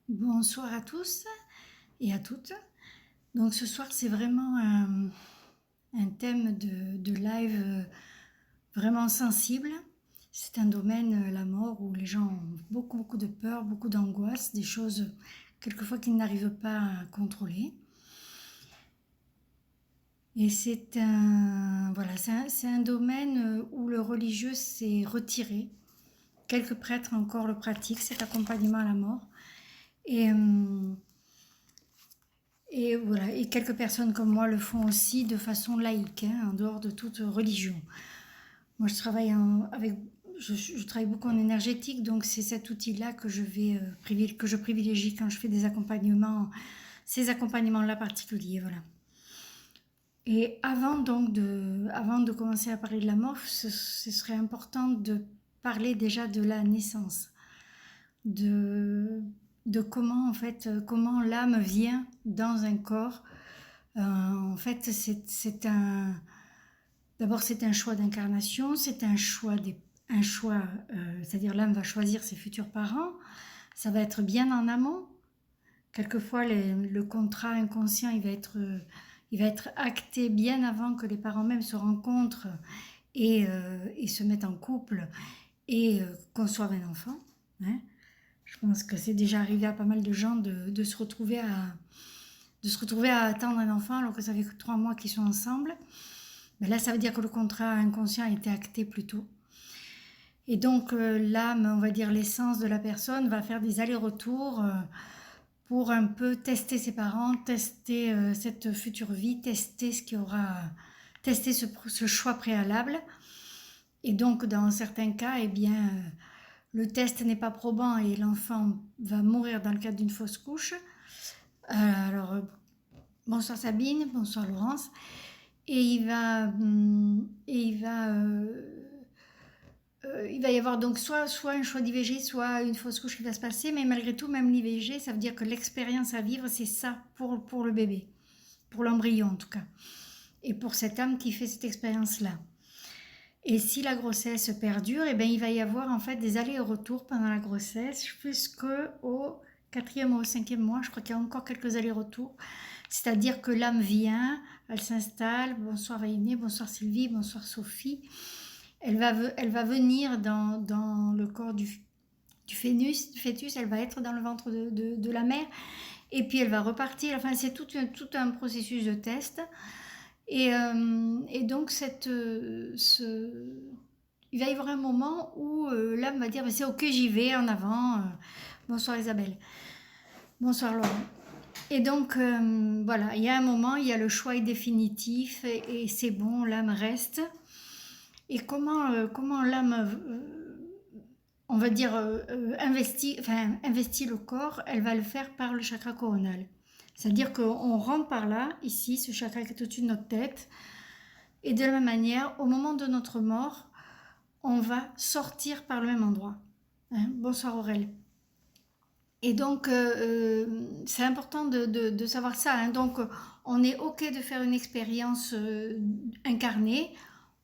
Bonsoir à tous et à toutes. Donc ce soir c'est vraiment un thème de live vraiment sensible. C'est un domaine, la mort, où les gens ont beaucoup de peur, beaucoup d'angoisse, des choses quelquefois qu'ils n'arrivent pas à contrôler. Et c'est un domaine où le religieux s'est retiré. Quelques prêtres encore le pratiquent, cet accompagnement à la mort. Et, euh, Et voilà, et quelques personnes comme moi le font aussi de façon laïque, hein, en dehors de toute religion. Moi, je travaille beaucoup en énergétique, donc c'est cet outil-là que que je privilégie quand je fais des accompagnements, ces accompagnements-là particuliers, voilà. Et avant de commencer à parler de la mort, ce serait important de parler déjà de la naissance, de, de comment en fait, comment l'âme vient dans un corps. En fait, d'abord c'est un choix d'incarnation, c'est un choix, c'est-à-dire l'âme va choisir ses futurs parents. Ça va être bien en amont. Quelquefois, le contrat inconscient, il va être acté bien avant que les parents même se rencontrent et se mettent en couple et conçoivent un enfant, hein. Je pense que c'est déjà arrivé à pas mal de gens de se retrouver à attendre un enfant alors que ça fait que 3 mois qu'ils sont ensemble. Ben là, ça veut dire que le contrat inconscient a été acté plus tôt. Et donc, l'âme, on va dire l'essence de la personne, va faire des allers-retours pour un peu tester ses parents, tester cette future vie, tester ce choix préalable. Et donc, dans certains cas, eh bien, le test n'est pas probant et l'enfant va mourir dans le cadre d'une fausse couche. Alors, bonsoir Sabine, bonsoir Laurence. Il va y avoir donc soit un choix d'IVG, soit une fausse couche qui va se passer, mais malgré tout, même l'IVG, ça veut dire que l'expérience à vivre, c'est ça pour le bébé, pour l'embryon en tout cas, et pour cette âme qui fait cette expérience-là. Et si la grossesse perdure, eh bien, il va y avoir en fait des allers-retours pendant la grossesse jusqu'au 4e ou au 5e mois. Je crois qu'il y a encore quelques allers-retours. C'est-à-dire que l'âme vient, elle s'installe. Bonsoir Aïné, bonsoir Sylvie, bonsoir Sophie. Elle va venir dans le corps du fœtus, elle va être dans le ventre de la mère. Et puis elle va repartir. Enfin, c'est tout un processus de test. Et donc, il va y avoir un moment où l'âme va dire bah, c'est ok, j'y vais, en avant. Bonsoir Isabelle. Bonsoir Laurent. Et donc, voilà, il y a un moment, il y a le choix est définitif et c'est bon, l'âme reste. Et comment l'âme, on va dire, investit le corps, elle va le faire par le chakra coronal. C'est-à-dire qu'on rentre par là, ici, ce chakra qui est au-dessus de notre tête. Et de la même manière, au moment de notre mort, on va sortir par le même endroit. Hein. Bonsoir Aurel. Et donc, c'est important de savoir ça. Hein. Donc, on est OK de faire une expérience incarnée.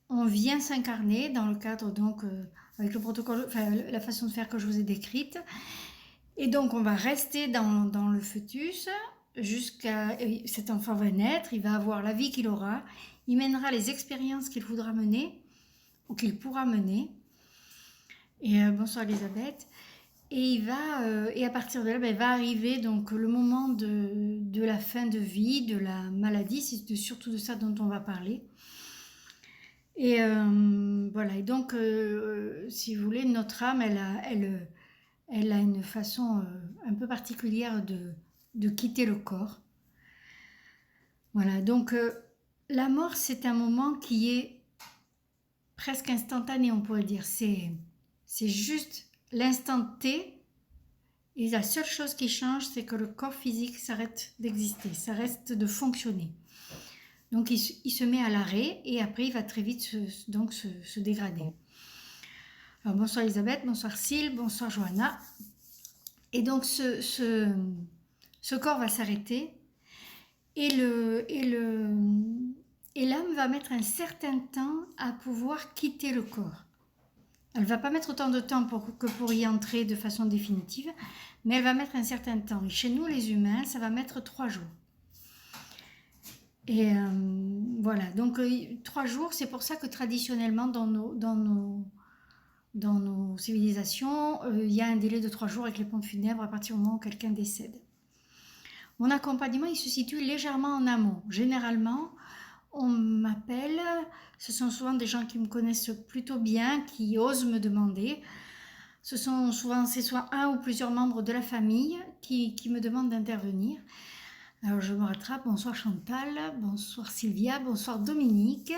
On vient s'incarner dans le cadre, donc, avec le protocole, enfin, la façon de faire que je vous ai décrite. Et donc, on va rester dans le fœtus jusqu'à... Cet enfant va naître, il va avoir la vie qu'il aura, il mènera les expériences qu'il voudra mener ou qu'il pourra mener. Et bonsoir Elisabeth. Et à partir de là, ben, va arriver donc le moment de la fin de vie, de la maladie. C'est surtout de ça dont on va parler. Et voilà. Et donc, si vous voulez, notre âme, elle a une façon un peu particulière de quitter le corps. Voilà. Donc, la mort, c'est un moment qui est presque instantané, on pourrait dire. C'est juste l'instant T. Et la seule chose qui change, c'est que le corps physique s'arrête d'exister, s'arrête de fonctionner. Donc il se met à l'arrêt et après il va très vite se dégrader. Alors bonsoir Elisabeth, bonsoir Syl, bonsoir Johanna. Et donc ce corps va s'arrêter et l'âme va mettre un certain temps à pouvoir quitter le corps. Elle ne va pas mettre autant de temps que pour y entrer de façon définitive, mais elle va mettre un certain temps. Et chez nous, les humains, ça va mettre 3 jours. Et voilà, donc 3 jours, c'est pour ça que traditionnellement, dans nos civilisations, il y a un délai de 3 jours avec les pompes funèbres à partir du moment où quelqu'un décède. Mon accompagnement, il se situe légèrement en amont. Généralement, on m'appelle, ce sont souvent des gens qui me connaissent plutôt bien, qui osent me demander. C'est soit un ou plusieurs membres de la famille qui me demandent d'intervenir. Alors je me rattrape, bonsoir Chantal, bonsoir Sylvia, bonsoir Dominique.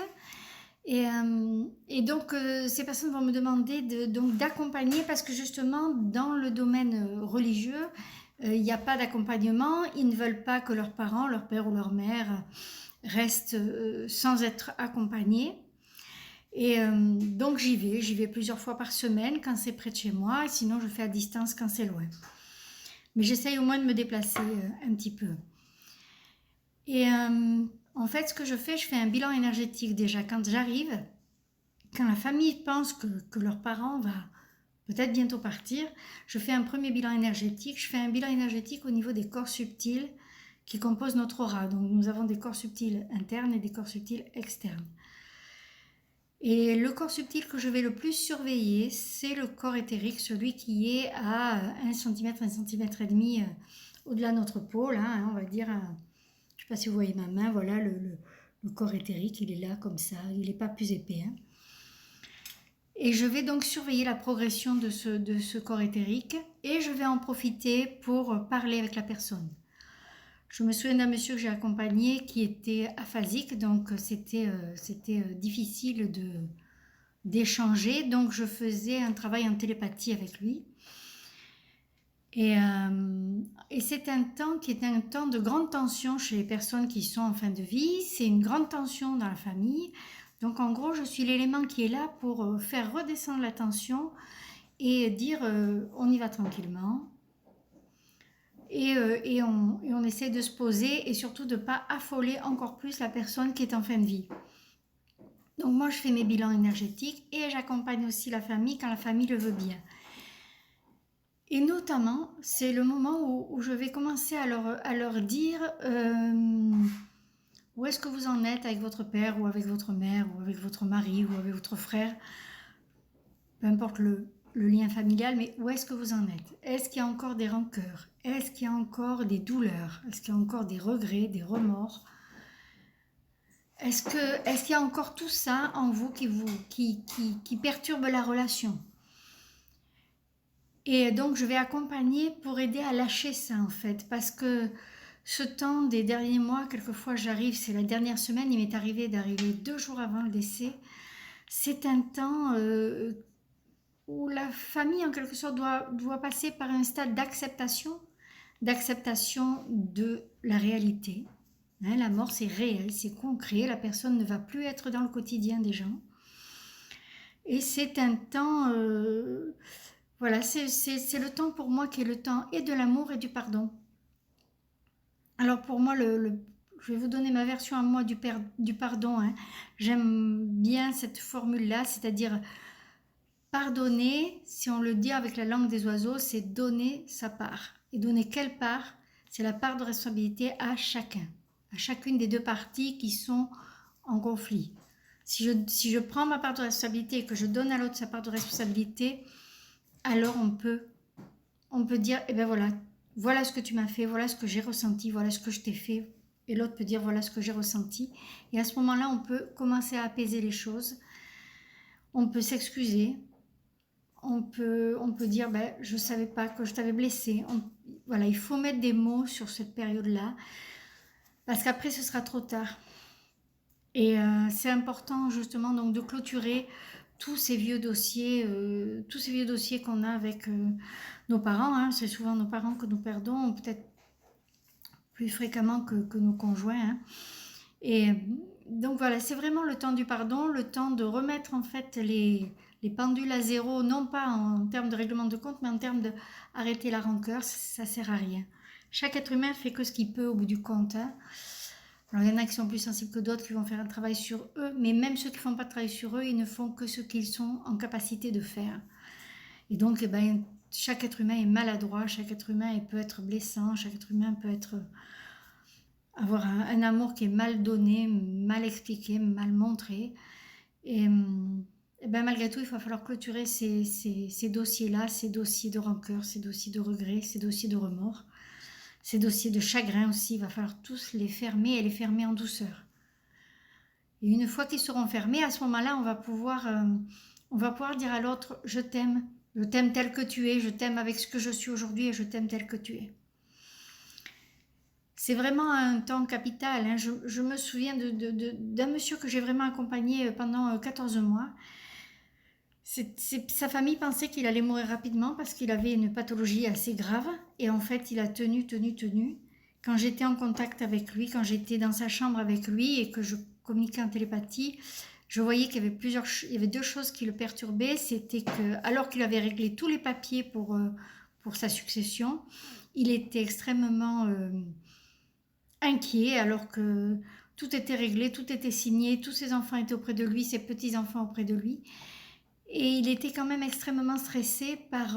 Et donc ces personnes vont me demander d'accompagner parce que justement dans le domaine religieux, il n'y a pas d'accompagnement, ils ne veulent pas que leurs parents, leur père ou leur mère restent sans être accompagnés. Et donc j'y vais plusieurs fois par semaine quand c'est près de chez moi, et sinon je fais à distance quand c'est loin. Mais j'essaye au moins de me déplacer un petit peu. Et en fait, ce que je fais un bilan énergétique déjà quand j'arrive, quand la famille pense que leur parent va peut-être bientôt partir, je fais un premier bilan énergétique. Je fais un bilan énergétique au niveau des corps subtils qui composent notre aura. Donc nous avons des corps subtils internes et des corps subtils externes. Et le corps subtil que je vais le plus surveiller, c'est le corps éthérique, celui qui est à 1 cm, 1 cm et demi au-delà de notre peau, là, hein, on va dire, je ne sais pas si vous voyez ma main, voilà le corps éthérique, il est là comme ça, il n'est pas plus épais. Hein. Et je vais donc surveiller la progression de ce corps éthérique et je vais en profiter pour parler avec la personne. Je me souviens d'un monsieur que j'ai accompagné qui était aphasique, donc c'était difficile d'échanger, donc je faisais un travail en télépathie avec lui. Et c'est un temps qui est un temps de grande tension chez les personnes qui sont en fin de vie, c'est une grande tension dans la famille. Donc en gros, je suis l'élément qui est là pour faire redescendre la tension et dire on y va tranquillement. Et on essaie de se poser et surtout de ne pas affoler encore plus la personne qui est en fin de vie. Donc moi je fais mes bilans énergétiques et j'accompagne aussi la famille quand la famille le veut bien. Et notamment c'est le moment où je vais commencer à leur dire où est-ce que vous en êtes avec votre père ou avec votre mère ou avec votre mari ou avec votre frère, peu importe le lien familial, mais où est-ce que vous en êtes? Est-ce qu'il y a encore des rancœurs? Est-ce qu'il y a encore des douleurs? Est-ce qu'il y a encore des regrets, des remords? Est-ce qu'il y a encore tout ça en vous qui perturbe la relation? Et donc je vais accompagner pour aider à lâcher ça en fait, parce que ce temps des derniers mois, quelquefois j'arrive, c'est la dernière semaine, il m'est arrivé d'arriver 2 jours avant le décès, c'est un temps où la famille en quelque sorte doit passer par un stade d'acceptation de la réalité. Hein, la mort c'est réel, c'est concret, la personne ne va plus être dans le quotidien des gens. Et c'est un temps, voilà, c'est le temps pour moi qui est le temps et de l'amour et du pardon. Alors pour moi, je vais vous donner ma version à moi du pardon. Hein. J'aime bien cette formule-là, c'est-à-dire pardonner, si on le dit avec la langue des oiseaux, c'est donner sa part. Et donner quelle part? C'est la part de responsabilité à chacun, à chacune des 2 parties qui sont en conflit. Si je prends ma part de responsabilité et que je donne à l'autre sa part de responsabilité, alors on peut dire, eh ben voilà ce que tu m'as fait, voilà ce que j'ai ressenti, voilà ce que je t'ai fait. Et l'autre peut dire, voilà ce que j'ai ressenti. Et à ce moment-là, on peut commencer à apaiser les choses. On peut s'excuser. On peut dire, ben, je ne savais pas que je t'avais blessé. Voilà, il faut mettre des mots sur cette période-là. Parce qu'après, ce sera trop tard. Et c'est important justement donc de clôturer tous ces vieux dossiers qu'on a avec nos parents. Hein. C'est souvent nos parents que nous perdons, peut-être plus fréquemment que nos conjoints. Hein. Et donc voilà, c'est vraiment le temps du pardon, le temps de remettre en fait les pendules à zéro, non pas en termes de règlement de compte, mais en termes d'arrêter la rancœur, ça ne sert à rien. Chaque être humain fait que ce qu'il peut au bout du compte. Hein. Alors, il y en a qui sont plus sensibles que d'autres, qui vont faire un travail sur eux, mais même ceux qui ne font pas de travail sur eux, ils ne font que ce qu'ils sont en capacité de faire. Et donc, eh ben, chaque être humain est maladroit, chaque être humain peut être blessant, chaque être humain peut avoir un amour qui est mal donné, mal expliqué, mal montré. Et, ben, malgré tout, il va falloir clôturer ces dossiers-là, ces dossiers de rancœur, ces dossiers de regret, ces dossiers de remords, ces dossiers de chagrin aussi. Il va falloir tous les fermer et les fermer en douceur. Et une fois qu'ils seront fermés, à ce moment-là, on va pouvoir dire à l'autre, je t'aime tel que tu es, je t'aime avec ce que je suis aujourd'hui et je t'aime tel que tu es. C'est vraiment un temps capital. Hein. Je me souviens d'un monsieur que j'ai vraiment accompagné pendant 14 mois. Sa famille pensait qu'il allait mourir rapidement parce qu'il avait une pathologie assez grave. Et en fait, il a tenu. Quand j'étais en contact avec lui, quand j'étais dans sa chambre avec lui et que je communiquais en télépathie, je voyais qu'il y avait deux choses qui le perturbaient. C'était que, alors qu'il avait réglé tous les papiers pour sa succession, il était extrêmement inquiet alors que tout était réglé, tout était signé, tous ses enfants étaient auprès de lui, ses petits-enfants auprès de lui. Et il était quand même extrêmement stressé par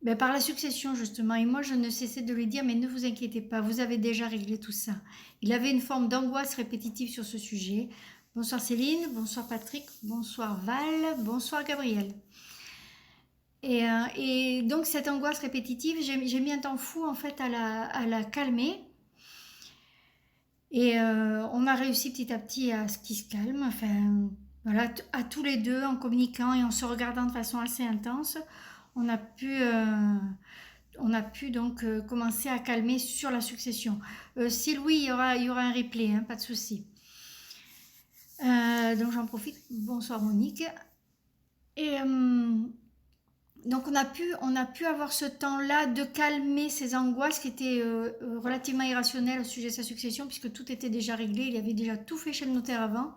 la succession justement. Et moi je ne cessais de lui dire, mais ne vous inquiétez pas, vous avez déjà réglé tout ça. Il avait une forme d'angoisse répétitive sur ce sujet. Bonsoir Céline, bonsoir Patrick, bonsoir Val, bonsoir Gabriel. Et donc cette angoisse répétitive, j'ai mis un temps fou en fait à la calmer. Et on a réussi petit à petit à ce qu'il se calme. Enfin, voilà, à tous les deux, en communiquant et en se regardant de façon assez intense, on a pu donc commencer à calmer sur la succession. Si Louis, il y aura un replay, hein, pas de souci. Donc j'en profite. Bonsoir Monique. Et donc on a pu avoir ce temps-là de calmer ses angoisses qui étaient relativement irrationnelles au sujet de sa succession puisque tout était déjà réglé, il avait déjà tout fait chez le notaire avant.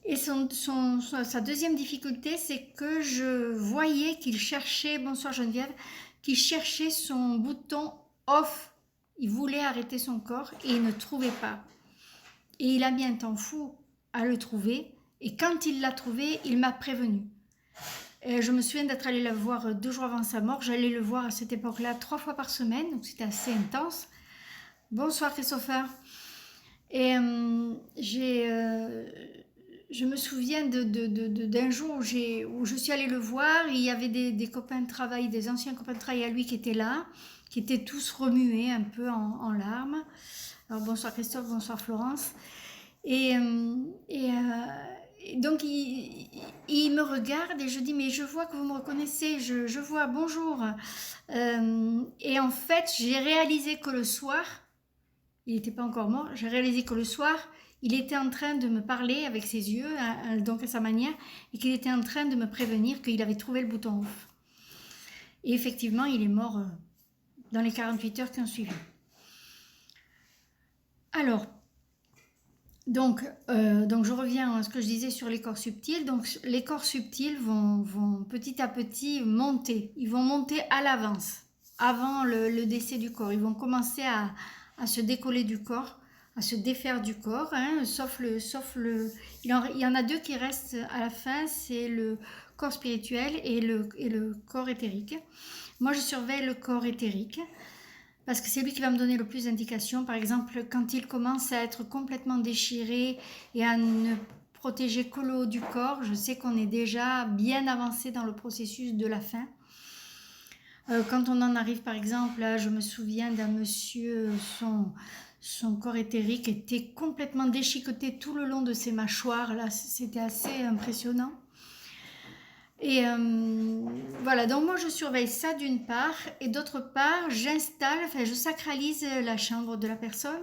Et sa deuxième difficulté, c'est que je voyais qu'il cherchait, bonsoir Geneviève, qu'il cherchait son bouton off. Il voulait arrêter son corps et il ne trouvait pas. Et il a mis un temps fou à le trouver. Et quand il l'a trouvé, il m'a prévenu. Je me souviens d'être allée le voir 2 jours avant sa mort. J'allais le voir à cette époque-là 3 fois par semaine, donc c'était assez intense. Bonsoir Christopher. Et je me souviens d'un jour où je suis allée le voir. Il y avait des copains de travail, des anciens copains de travail à lui qui étaient là, qui étaient tous remués un peu en larmes. Alors bonsoir Christophe, bonsoir Florence. Et donc il me regarde et je dis mais je vois que vous me reconnaissez, je vois bonjour. Et en fait j'ai réalisé que le soir, il n'était pas encore mort, j'ai réalisé que le soir il était en train de me parler avec ses yeux, donc à sa manière, et qu'il était en train de me prévenir qu'il avait trouvé le bouton off. Et effectivement il est mort dans les 48 heures qui ont suivi. Alors donc je reviens à ce que je disais sur les corps subtils. Donc les corps subtils vont petit à petit monter. Ils vont monter à l'avance, avant le décès du corps. Ils vont commencer à se décoller du corps, à se défaire du corps, hein, sauf le. Il y en a 2 qui restent à la fin, c'est le corps spirituel et le corps éthérique. Moi je surveille le corps éthérique. Parce que c'est lui qui va me donner le plus d'indications. Par exemple, quand il commence à être complètement déchiré et à ne protéger que le haut du corps, je sais qu'on est déjà bien avancé dans le processus de la fin. Quand on en arrive, par exemple, là, je me souviens d'un monsieur, son corps éthérique était complètement déchiqueté tout le long de ses mâchoires. Là, c'était assez impressionnant. Et voilà, donc moi je surveille ça d'une part, et d'autre part, je sacralise la chambre de la personne,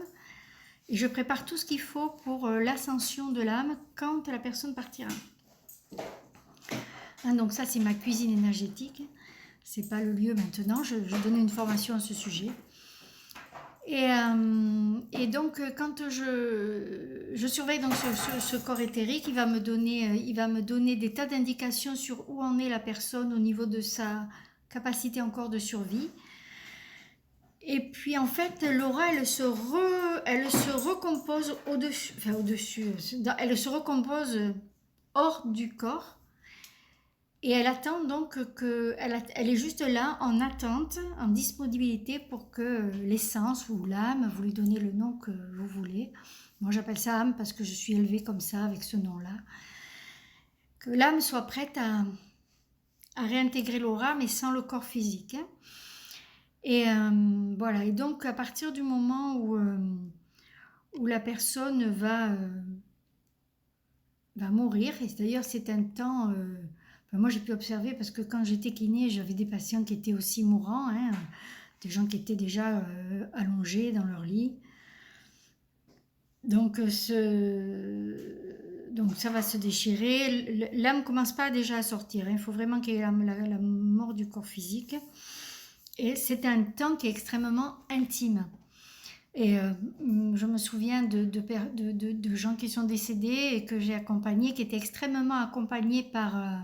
et je prépare tout ce qu'il faut pour l'ascension de l'âme quand la personne partira. Hein, donc ça c'est ma cuisine énergétique, c'est pas le lieu maintenant, je donne une formation à ce sujet. Et donc quand je surveille donc ce corps éthérique, il va me donner des tas d'indications sur où en est la personne au niveau de sa capacité encore de survie. Et puis en fait, Laura, elle se recompose au-dessus, enfin au-dessus, elle se recompose hors du corps. Et elle attend donc elle est juste là en attente, en disponibilité pour que l'essence ou l'âme, vous lui donnez le nom que vous voulez. Moi j'appelle ça âme parce que je suis élevée comme ça, avec ce nom-là. Que l'âme soit prête à réintégrer l'aura, mais sans le corps physique. Hein. Et voilà, et donc à partir du moment où la personne va mourir, et d'ailleurs c'est un temps... moi j'ai pu observer parce que quand j'étais kiné, j'avais des patients qui étaient aussi mourants, hein, des gens qui étaient déjà allongés dans leur lit. Donc, donc ça va se déchirer. L'âme ne commence pas déjà à sortir. Hein. Il faut vraiment qu'il y ait la mort du corps physique. Et c'est un temps qui est extrêmement intime. Et je me souviens de gens qui sont décédés et que j'ai accompagnés, qui étaient extrêmement accompagnés par...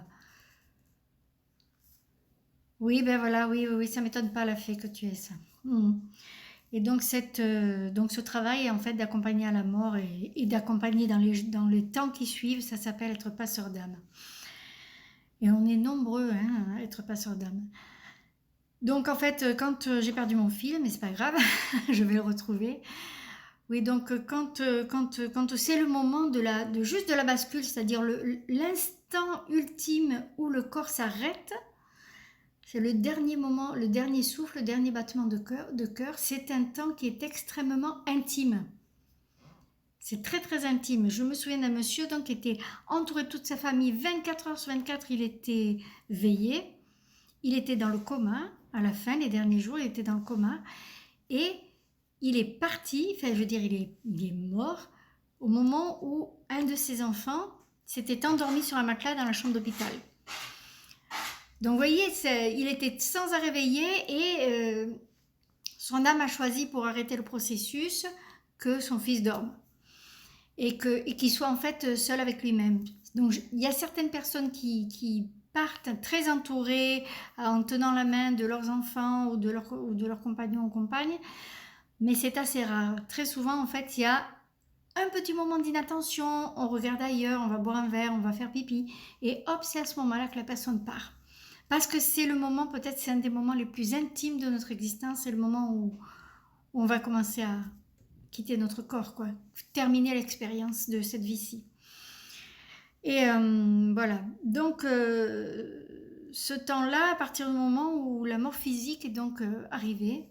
Oui, ben voilà, oui, ça m'étonne pas la fée que tu aies ça. Et donc, donc ce travail en fait d'accompagner à la mort et d'accompagner dans les temps qui suivent, ça s'appelle être passeur d'âme. Et on est nombreux hein, à être passeur d'âme. Donc en fait, quand j'ai perdu mon fil, mais c'est pas grave, je vais le retrouver. Oui, donc quand c'est le moment juste de la bascule, c'est-à-dire l'instant ultime où le corps s'arrête, c'est le dernier moment, le dernier souffle, le dernier battement de cœur, c'est un temps qui est extrêmement intime. C'est très très intime. Je me souviens d'un monsieur donc, qui était entouré de toute sa famille, 24 heures sur 24, il était veillé. Il était dans le coma, à la fin, les derniers jours, il était dans le coma. Et il est parti, enfin je veux dire, il est mort au moment où un de ses enfants s'était endormi sur un matelas dans la chambre d'hôpital. Donc vous voyez, il était sans arrêt réveillé et son âme a choisi pour arrêter le processus que son fils dorme et qu'il soit en fait seul avec lui-même. Donc il y a certaines personnes qui partent très entourées en tenant la main de leurs enfants ou de leurs compagnons ou compagnes, mais c'est assez rare. Très souvent en fait il y a un petit moment d'inattention, on regarde ailleurs, on va boire un verre, on va faire pipi et hop, c'est à ce moment-là que la personne part. Parce que c'est le moment, peut-être c'est un des moments les plus intimes de notre existence, c'est le moment où on va commencer à quitter notre corps, quoi, terminer l'expérience de cette vie-ci. Et voilà, donc ce temps-là, à partir du moment où la mort physique est donc arrivée,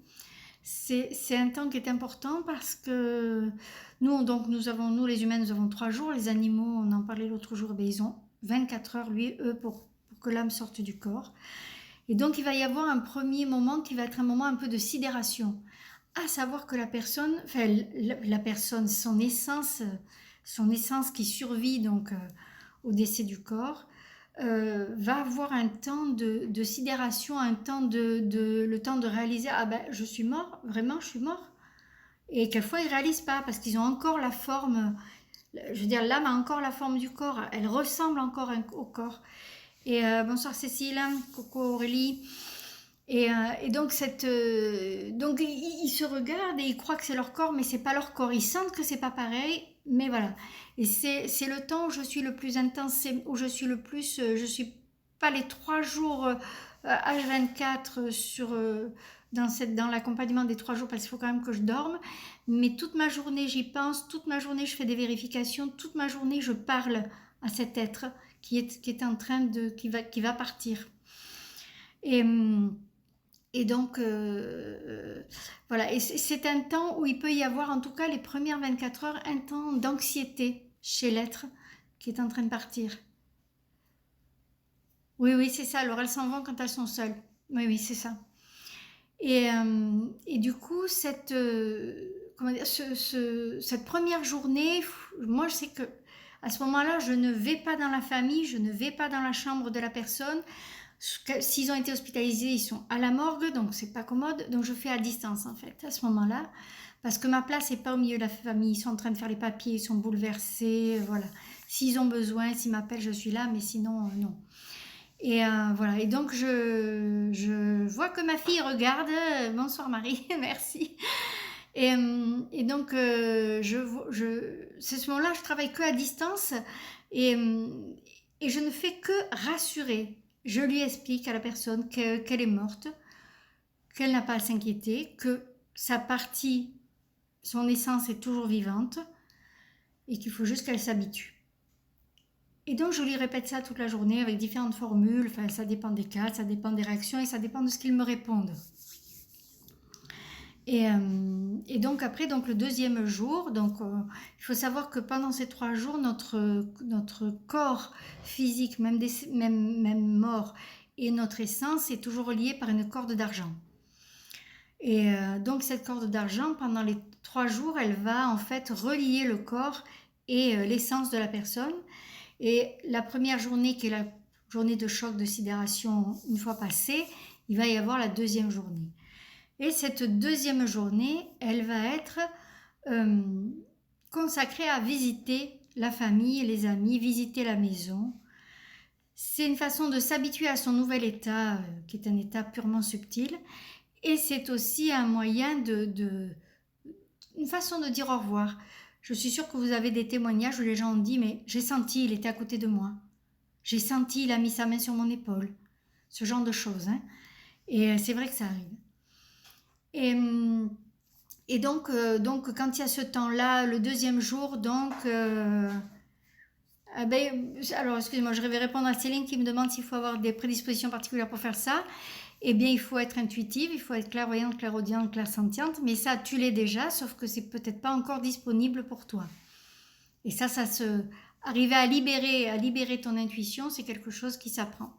c'est un temps qui est important parce que nous les humains, nous avons 3 jours, les animaux, on en parlait l'autre jour, ils ont 24 heures, eux, pour que l'âme sorte du corps. Et donc il va y avoir un premier moment qui va être un moment un peu de sidération, à savoir que la personne, son essence qui survit donc au décès du corps, va avoir un temps de sidération, un temps le temps de réaliser ah ben je suis mort, vraiment je suis mort. Et quelquefois ils réalisent pas parce qu'ils ont encore la forme, je veux dire l'âme a encore la forme du corps, elle ressemble encore au corps. Et bonsoir Cécile, coucou Aurélie. Et donc donc ils se regardent et ils croient que c'est leur corps, mais c'est pas leur corps. Ils sentent que c'est pas pareil, mais voilà. Et c'est le temps où je suis le plus intense, où je suis le plus, je suis pas les 3 jours H24 dans l'accompagnement des 3 jours parce qu'il faut quand même que je dorme. Mais toute ma journée j'y pense, toute ma journée je fais des vérifications, toute ma journée je parle à cet être qui est en train qui va partir. Et donc, voilà, et c'est un temps où il peut y avoir, en tout cas les premières 24 heures, un temps d'anxiété chez l'être qui est en train de partir. Oui, c'est ça, alors elles s'en vont quand elles sont seules. Oui, c'est ça. Et du coup, cette première journée, moi je sais que à ce moment-là, je ne vais pas dans la famille, je ne vais pas dans la chambre de la personne. S'ils ont été hospitalisés, ils sont à la morgue, donc c'est pas commode. Donc je fais à distance en fait, à ce moment-là. Parce que ma place n'est pas au milieu de la famille. Ils sont en train de faire les papiers, ils sont bouleversés, voilà. S'ils ont besoin, s'ils m'appellent, je suis là, mais sinon, non. Et voilà, et donc je vois que ma fille regarde. Bonsoir Marie, merci. Et donc, c'est ce moment-là, je travaille que à distance et, et je ne fais que rassurer. Je lui explique à la personne qu'elle est morte, qu'elle n'a pas à s'inquiéter, que sa partie, son essence est toujours vivante et qu'il faut juste qu'elle s'habitue. Et donc je lui répète ça toute la journée avec différentes formules. Enfin, ça dépend des cas, ça dépend des réactions et ça dépend de ce qu'ils me répondent. Et donc après, donc le deuxième jour, donc il faut savoir que pendant ces 3 jours, notre corps physique, même mort, et notre essence est toujours relié par une corde d'argent. Et donc cette corde d'argent, pendant les 3 jours, elle va en fait relier le corps et l'essence de la personne. Et la première journée, qui est la journée de choc, de sidération, une fois passée, il va y avoir la deuxième journée. Et cette deuxième journée, elle va être consacrée à visiter la famille, les amis, visiter la maison. C'est une façon de s'habituer à son nouvel état, qui est un état purement subtil. Et c'est aussi un moyen une façon de dire au revoir. Je suis sûre que vous avez des témoignages où les gens ont dit « mais j'ai senti, il était à côté de moi. J'ai senti, il a mis sa main sur mon épaule. » Ce genre de choses. Hein. Et c'est vrai que ça arrive. Et donc, quand il y a ce temps-là, le deuxième jour, donc... alors, excusez-moi, je vais répondre à Céline qui me demande s'il faut avoir des prédispositions particulières pour faire ça. Eh bien, il faut être intuitive, il faut être clairvoyante, clairaudiente, clairsentiente, mais ça, tu l'es déjà, sauf que c'est peut-être pas encore disponible pour toi. Et ça arriver à libérer ton intuition, c'est quelque chose qui s'apprend.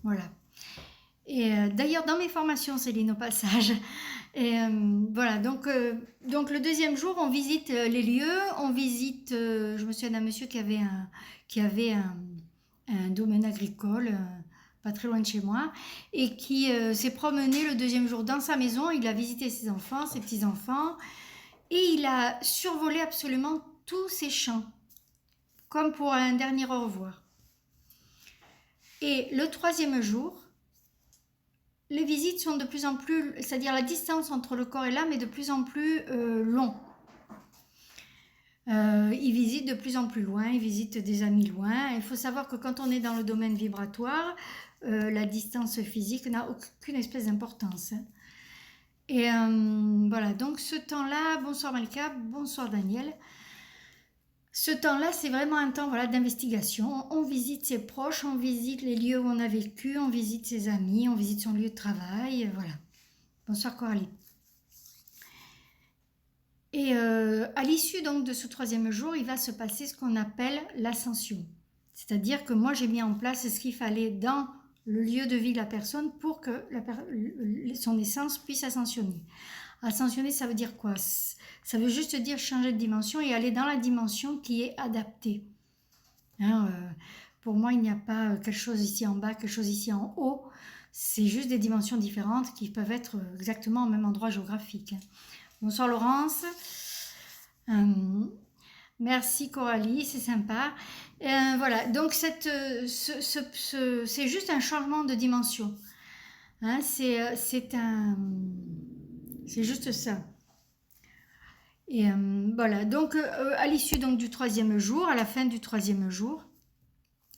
Voilà. Et d'ailleurs, dans mes formations, Céline, au passage, et voilà, donc le deuxième jour, on visite les lieux, on visite, je me souviens d'un monsieur qui avait un domaine agricole, pas très loin de chez moi, et qui s'est promené le deuxième jour dans sa maison. Il a visité ses enfants, ses petits-enfants, et il a survolé absolument tous ses champs, comme pour un dernier au revoir. Et le troisième jour, les visites sont de plus en plus, c'est-à-dire la distance entre le corps et l'âme est de plus en plus long. Il visite de plus en plus loin, il visite des amis loin. Il faut savoir que quand on est dans le domaine vibratoire, la distance physique n'a aucune espèce d'importance. Et voilà, donc ce temps-là, bonsoir Malika, bonsoir Daniel. Ce temps-là, c'est vraiment un temps d'investigation. On visite ses proches, on visite les lieux où on a vécu, on visite ses amis, on visite son lieu de travail. Voilà. Bonsoir Coralie. Et à l'issue donc de ce troisième jour, il va se passer ce qu'on appelle l'ascension. C'est-à-dire que moi, j'ai mis en place ce qu'il fallait dans le lieu de vie de la personne pour que son essence puisse ascensionner. Ascensionner, ça veut dire quoi? Ça veut juste dire changer de dimension et aller dans la dimension qui est adaptée. Hein, pour moi, il n'y a pas quelque chose ici en bas, quelque chose ici en haut. C'est juste des dimensions différentes qui peuvent être exactement au même endroit géographique. Bonsoir Laurence. Merci Coralie, c'est sympa. Voilà, donc c'est juste un changement de dimension. Hein, c'est juste ça. Et voilà, donc à l'issue donc du troisième jour, à la fin du troisième jour,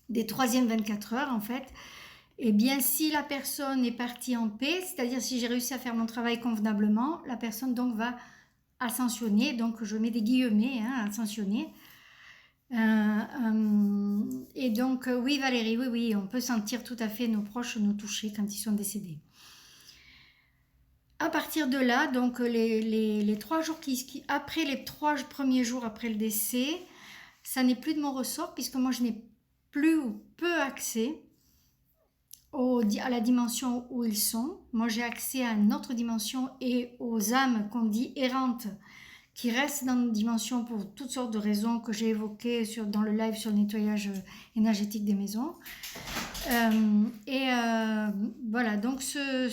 des troisièmes 24 heures en fait, eh bien si la personne est partie en paix, c'est-à-dire si j'ai réussi à faire mon travail convenablement, la personne donc va ascensionner, donc je mets des guillemets, hein, ascensionner. Et donc oui Valérie, oui, on peut sentir tout à fait nos proches nous toucher quand ils sont décédés. À partir de là, donc les 3 jours après les 3 premiers jours après le décès, ça n'est plus de mon ressort puisque moi je n'ai plus ou peu accès à la dimension où ils sont. Moi j'ai accès à une autre dimension et aux âmes qu'on dit errantes qui restent dans une dimension pour toutes sortes de raisons que j'ai évoquées dans le live sur le nettoyage énergétique des maisons. Voilà, donc ce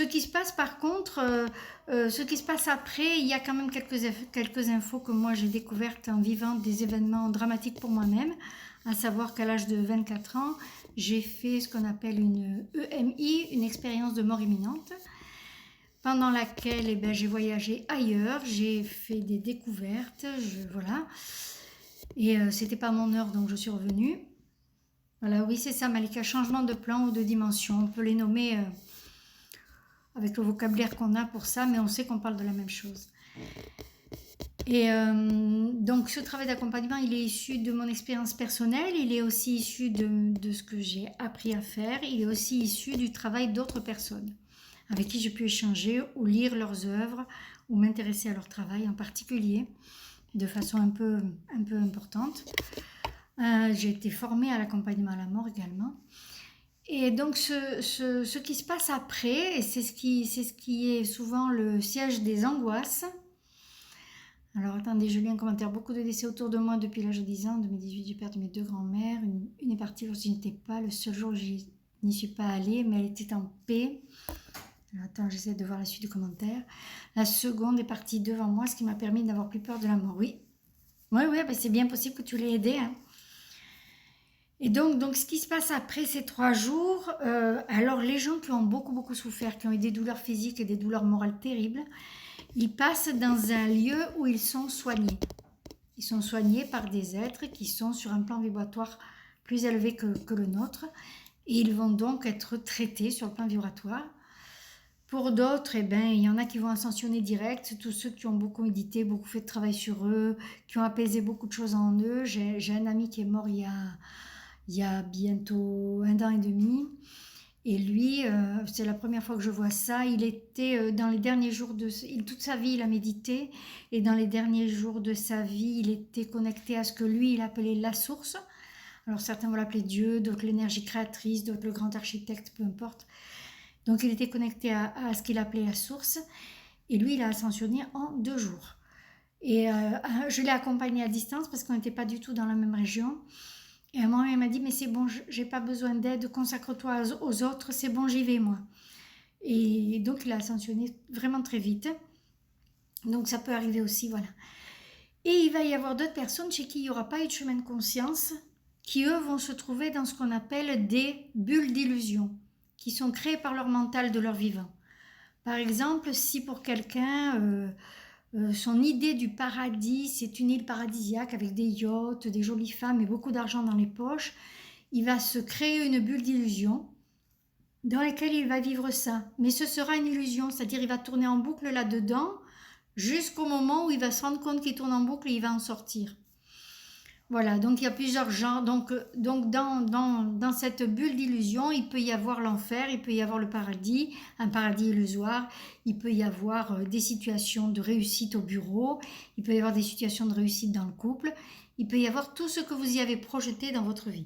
qui se passe par contre, ce qui se passe après, il y a quand même quelques infos que moi j'ai découvertes en vivant des événements dramatiques pour moi-même, à savoir qu'à l'âge de 24 ans, j'ai fait ce qu'on appelle une EMI, une expérience de mort imminente, pendant laquelle eh ben, j'ai voyagé ailleurs, j'ai fait des découvertes, voilà. Et c'était pas mon heure, donc je suis revenue. Voilà, oui, c'est ça, Malika, changement de plan ou de dimension. On peut les nommer avec le vocabulaire qu'on a pour ça, mais on sait qu'on parle de la même chose. Et donc, ce travail d'accompagnement, il est issu de mon expérience personnelle, il est aussi issu de ce que j'ai appris à faire, il est aussi issu du travail d'autres personnes avec qui j'ai pu échanger ou lire leurs œuvres ou m'intéresser à leur travail en particulier de façon un peu importante. J'ai été formée à l'accompagnement à la mort également. Et donc ce qui se passe après, et c'est ce qui est souvent le siège des angoisses. Alors attendez, je lis un commentaire. Beaucoup de décès autour de moi depuis l'âge de 10 ans, de mes 18 du père de mes 2 grands-mères. Une est partie lorsque je n'étais pas. Le seul jour où je n'y suis pas allée, mais elle était en paix. Alors, attends, j'essaie de voir la suite du commentaire. La seconde est partie devant moi, ce qui m'a permis d'avoir plus peur de la mort. Oui, ben c'est bien possible que tu l'aies aidé. Hein. Et donc, ce qui se passe après ces 3 jours, alors les gens qui ont beaucoup souffert, qui ont eu des douleurs physiques et des douleurs morales terribles, ils passent dans un lieu où ils sont soignés. Ils sont soignés par des êtres qui sont sur un plan vibratoire plus élevé que le nôtre. Et ils vont donc être traités sur le plan vibratoire. Pour d'autres, eh ben, il y en a qui vont ascensionner direct, tous ceux qui ont beaucoup médité, beaucoup fait de travail sur eux, qui ont apaisé beaucoup de choses en eux. J'ai un ami qui est mort il y a bientôt 1 an et demi. Et lui, c'est la première fois que je vois ça. Il était dans les derniers jours toute sa vie, il a médité. Et dans les derniers jours de sa vie, il était connecté à ce que lui, il appelait la source. Alors certains vont l'appeler Dieu, d'autres l'énergie créatrice, d'autres le grand architecte, peu importe. Donc il était connecté à ce qu'il appelait la source. Et lui, il a ascensionné en 2 jours. Et je l'ai accompagné à distance parce qu'on n'était pas du tout dans la même région. Et à un moment, il m'a dit, mais c'est bon, j'ai pas besoin d'aide, consacre-toi aux autres, c'est bon, j'y vais moi. Et donc il a ascensionné vraiment très vite. Donc ça peut arriver aussi, voilà. Et il va y avoir d'autres personnes chez qui il n'y aura pas eu de chemin de conscience, qui eux vont se trouver dans ce qu'on appelle des bulles d'illusion, qui sont créées par leur mental de leur vivant. Par exemple, si pour quelqu'un, son idée du paradis, c'est une île paradisiaque avec des yachts, des jolies femmes et beaucoup d'argent dans les poches, il va se créer une bulle d'illusion dans laquelle il va vivre ça. Mais ce sera une illusion, c'est-à-dire il va tourner en boucle là-dedans jusqu'au moment où il va se rendre compte qu'il tourne en boucle et il va en sortir. Voilà, donc il y a plusieurs genres. Donc dans cette bulle d'illusion, il peut y avoir l'enfer, il peut y avoir le paradis, un paradis illusoire, il peut y avoir des situations de réussite au bureau, il peut y avoir des situations de réussite dans le couple, il peut y avoir tout ce que vous y avez projeté dans votre vie.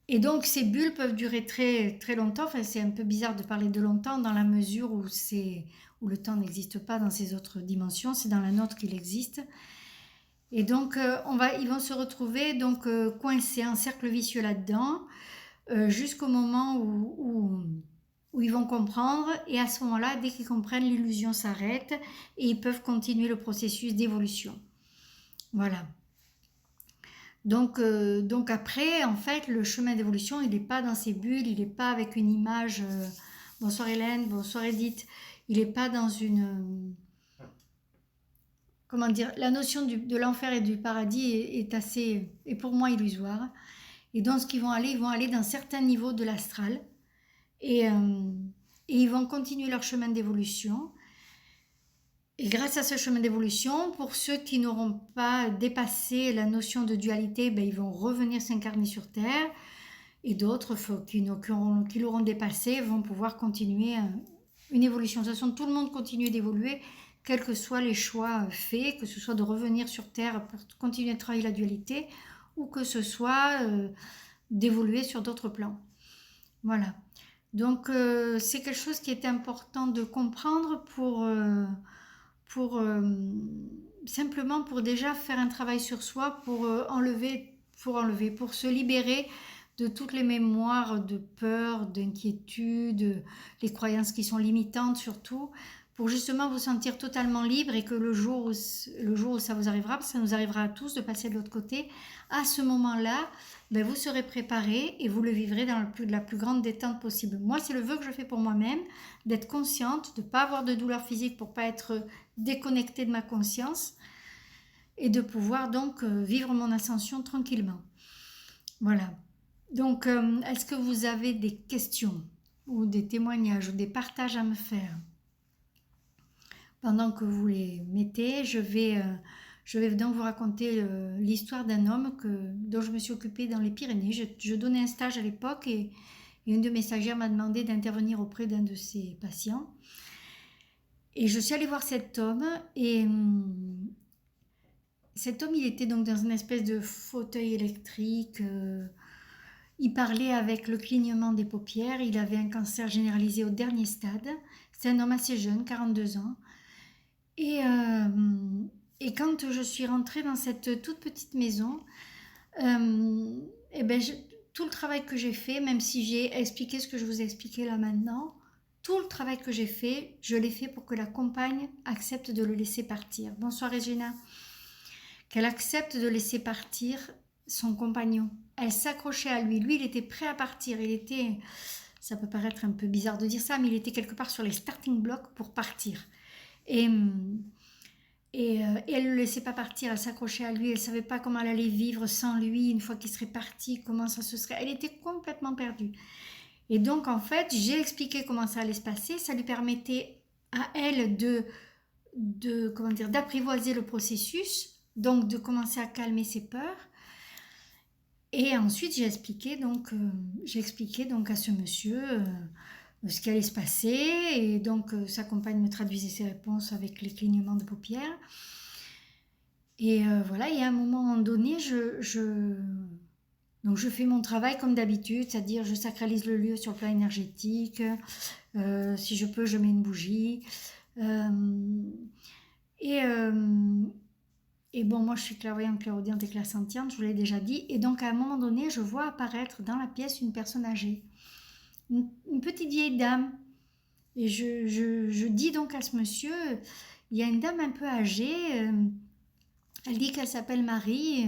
Et donc ces bulles peuvent durer très, très longtemps. Enfin, c'est un peu bizarre de parler de longtemps dans la mesure où le temps n'existe pas dans ces autres dimensions, c'est dans la nôtre qu'il existe. Et donc, ils vont se retrouver donc coincés en cercle vicieux là-dedans jusqu'au moment où ils vont comprendre. Et à ce moment-là, dès qu'ils comprennent, l'illusion s'arrête et ils peuvent continuer le processus d'évolution. Voilà. Donc après, en fait, le chemin d'évolution, il n'est pas dans ces bulles, il n'est pas avec une image. Bonsoir Hélène, bonsoir Edith. Il n'est pas dans une... comment dire, la notion de l'enfer et du paradis est pour moi illusoire. Et dans ce qu'ils vont aller dans certains niveaux de l'astral. Et ils vont continuer leur chemin d'évolution. Et grâce à ce chemin d'évolution, pour ceux qui n'auront pas dépassé la notion de dualité, ben, ils vont revenir s'incarner sur Terre. Et d'autres qui l'auront dépassé vont pouvoir continuer une évolution. De toute façon, tout le monde continue d'évoluer, quels que soient les choix faits, que ce soit de revenir sur Terre pour continuer de travailler la dualité, ou que ce soit d'évoluer sur d'autres plans. Voilà. Donc, c'est quelque chose qui est important de comprendre simplement pour déjà faire un travail sur soi, pour se libérer de toutes les mémoires de peur, d'inquiétude, les croyances qui sont limitantes surtout, pour justement vous sentir totalement libre et que le jour où ça vous arrivera, parce que ça nous arrivera à tous de passer de l'autre côté, à ce moment-là, ben, vous serez préparé et vous le vivrez dans la plus grande détente possible. Moi, c'est le vœu que je fais pour moi-même, d'être consciente, de ne pas avoir de douleur physique pour ne pas être déconnectée de ma conscience et de pouvoir donc vivre mon ascension tranquillement. Voilà. Donc, est-ce que vous avez des questions ou des témoignages ou des partages à me faire? Pendant que vous les mettez, je vais donc vous raconter l'histoire d'un homme dont je me suis occupée dans les Pyrénées. Je donnais un stage à l'époque et une de mes stagiaires m'a demandé d'intervenir auprès d'un de ses patients. Et je suis allée voir cet homme et cet homme, il était donc dans une espèce de fauteuil électrique. Il parlait avec le clignement des paupières. Il avait un cancer généralisé au dernier stade. C'est un homme assez jeune, 42 ans. Et quand je suis rentrée dans cette toute petite maison, tout le travail que j'ai fait, même si j'ai expliqué ce que je vous ai expliqué là maintenant, tout le travail que j'ai fait, je l'ai fait pour que la compagne accepte de le laisser partir. Bonsoir Regina. Qu'elle accepte de laisser partir son compagnon. Elle s'accrochait à lui. Lui, il était prêt à partir. Ça peut paraître un peu bizarre de dire ça, mais il était quelque part sur les starting blocks pour partir. Et elle ne le laissait pas partir, elle s'accrochait à lui, elle ne savait pas comment elle allait vivre sans lui, une fois qu'il serait parti, comment ça se serait... Elle était complètement perdue. Et donc, en fait, j'ai expliqué comment ça allait se passer, ça lui permettait à elle d'apprivoiser le processus, donc de commencer à calmer ses peurs. Et ensuite, j'ai expliqué donc à ce monsieur... ce qui allait se passer, et donc sa compagne me traduisait ses réponses avec les clignements de paupières. Et voilà, et à un moment donné, donc je fais mon travail comme d'habitude, c'est-à-dire je sacralise le lieu sur le plan énergétique, si je peux, je mets une bougie. Et bon, moi je suis clairvoyante, clairaudiente et clairsentiente, je vous l'ai déjà dit, et donc à un moment donné, je vois apparaître dans la pièce une personne âgée. Une petite vieille dame. Et je dis donc à ce monsieur, il y a une dame un peu âgée, elle dit qu'elle s'appelle Marie,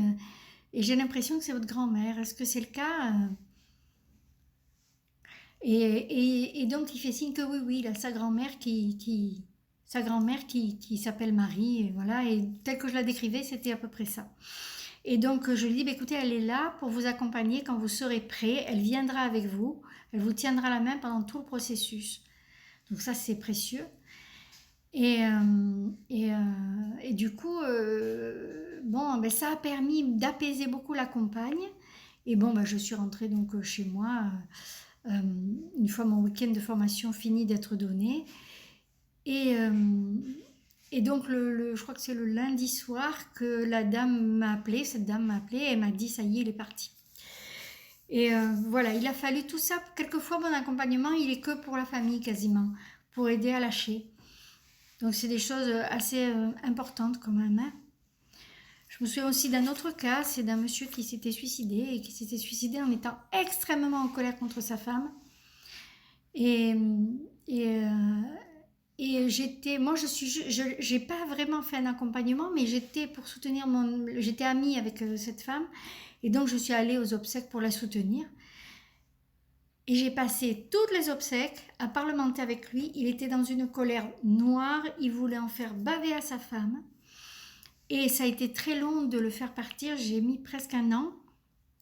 et j'ai l'impression que c'est votre grand-mère. Est-ce que c'est le cas? Et donc il fait signe que oui, il a sa grand-mère qui s'appelle Marie, et voilà, et tel que je la décrivais, c'était à peu près ça. Et donc je lui dis, écoutez, elle est là pour vous accompagner quand vous serez prêt, elle viendra avec vous, elle vous tiendra la main pendant tout le processus. Donc ça, c'est précieux. Et du coup, ça a permis d'apaiser beaucoup la compagne. Et bon, je suis rentrée donc chez moi, une fois mon week-end de formation fini d'être donné. Et donc, je crois que c'est le lundi soir que cette dame m'a appelée, et elle m'a dit, ça y est, il est parti. Et voilà, il a fallu tout ça. Quelquefois, mon accompagnement, il est que pour la famille quasiment, pour aider à lâcher. Donc, c'est des choses assez importantes quand même. Hein. Je me souviens aussi d'un autre cas, c'est d'un monsieur qui s'était suicidé et qui s'était suicidé en étant extrêmement en colère contre sa femme. Et moi, j'ai pas vraiment fait un accompagnement, mais j'étais amie avec cette femme, et donc je suis allée aux obsèques pour la soutenir. Et j'ai passé toutes les obsèques à parlementer avec lui. Il était dans une colère noire, il voulait en faire baver à sa femme. Et ça a été très long de le faire partir, j'ai mis presque 1 an.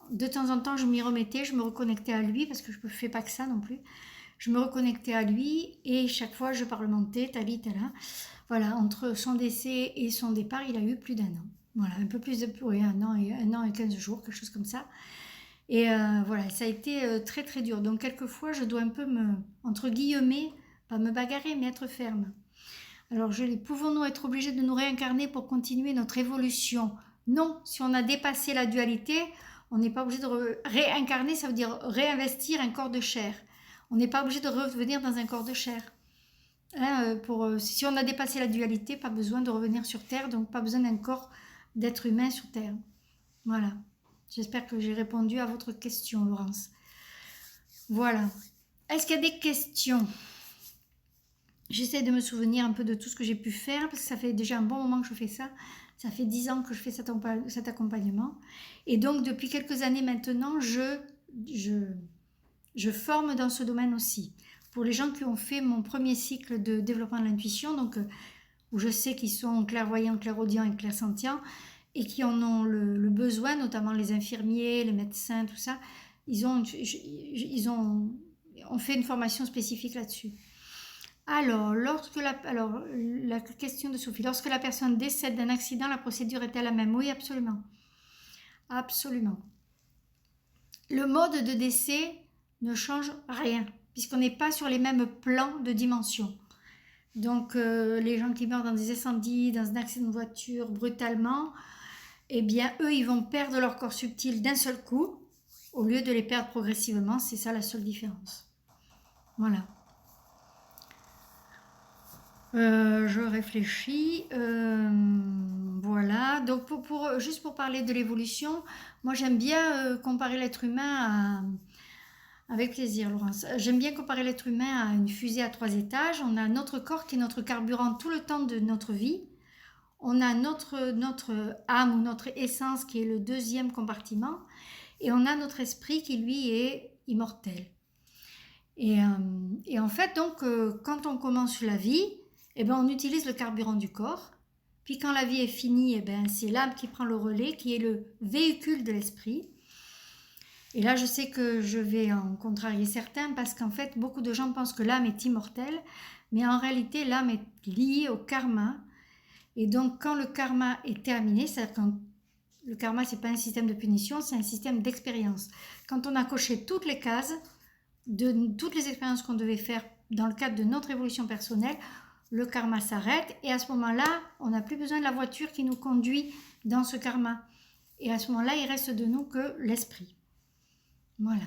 De temps en temps, je m'y remettais, je me reconnectais à lui, parce que je ne fais pas que ça non plus. Je me reconnectais à lui et chaque fois je parlementais, tali, tala. Voilà, entre son décès et son départ, il a eu plus d'1 an. Voilà, un peu plus de 1 an et 15 jours, quelque chose comme ça. Et voilà, ça a été très très dur. Donc quelquefois, je dois un peu entre guillemets, pas me bagarrer, mais être ferme. Alors pouvons-nous être obligés de nous réincarner pour continuer notre évolution? Non, si on a dépassé la dualité, on n'est pas obligé de réincarner, ça veut dire réinvestir un corps de chair. On n'est pas obligé de revenir dans un corps de chair. Hein, si on a dépassé la dualité, pas besoin de revenir sur Terre, donc pas besoin d'un corps d'être humain sur Terre. Voilà. J'espère que j'ai répondu à votre question, Laurence. Voilà. Est-ce qu'il y a des questions? J'essaie de me souvenir un peu de tout ce que j'ai pu faire, parce que ça fait déjà un bon moment que je fais ça. Ça fait 10 ans que je fais cet accompagnement. Et donc, depuis quelques années maintenant, je, je forme dans ce domaine aussi. Pour les gens qui ont fait mon premier cycle de développement de l'intuition, donc où je sais qu'ils sont clairvoyants, clairaudients et clairsentients, et qui en ont le besoin, notamment les infirmiers, les médecins, tout ça, on fait une formation spécifique là-dessus. Alors, la question de Sophie, lorsque la personne décède d'un accident, la procédure est-elle la même? Oui, absolument. Absolument. Le mode de décès ne change rien, puisqu'on n'est pas sur les mêmes plans de dimension. Donc, les gens qui meurent dans des incendies, dans un accident de voiture, brutalement, eh bien, eux, ils vont perdre leur corps subtil d'un seul coup, au lieu de les perdre progressivement. C'est ça la seule différence. Voilà. Je réfléchis. Voilà. Donc, juste pour parler de l'évolution, moi, j'aime bien comparer l'être humain à... Avec plaisir, Laurence. J'aime bien comparer l'être humain à une fusée à 3 étages. On a notre corps qui est notre carburant tout le temps de notre vie. On a notre âme ou notre essence qui est le deuxième compartiment. Et on a notre esprit qui, lui, est immortel. Et en fait, donc, quand on commence la vie, eh ben, on utilise le carburant du corps. Puis quand la vie est finie, eh ben, c'est l'âme qui prend le relais, qui est le véhicule de l'esprit. Et là, je sais que je vais en contrarier certains parce qu'en fait, beaucoup de gens pensent que l'âme est immortelle, mais en réalité, l'âme est liée au karma. Et donc, quand le karma est terminé, c'est-à-dire quand le karma, c'est pas un système de punition, c'est un système d'expérience. Quand on a coché toutes les cases de toutes les expériences qu'on devait faire dans le cadre de notre évolution personnelle, le karma s'arrête et à ce moment-là, on n'a plus besoin de la voiture qui nous conduit dans ce karma. Et à ce moment-là, il reste de nous que l'esprit. Voilà.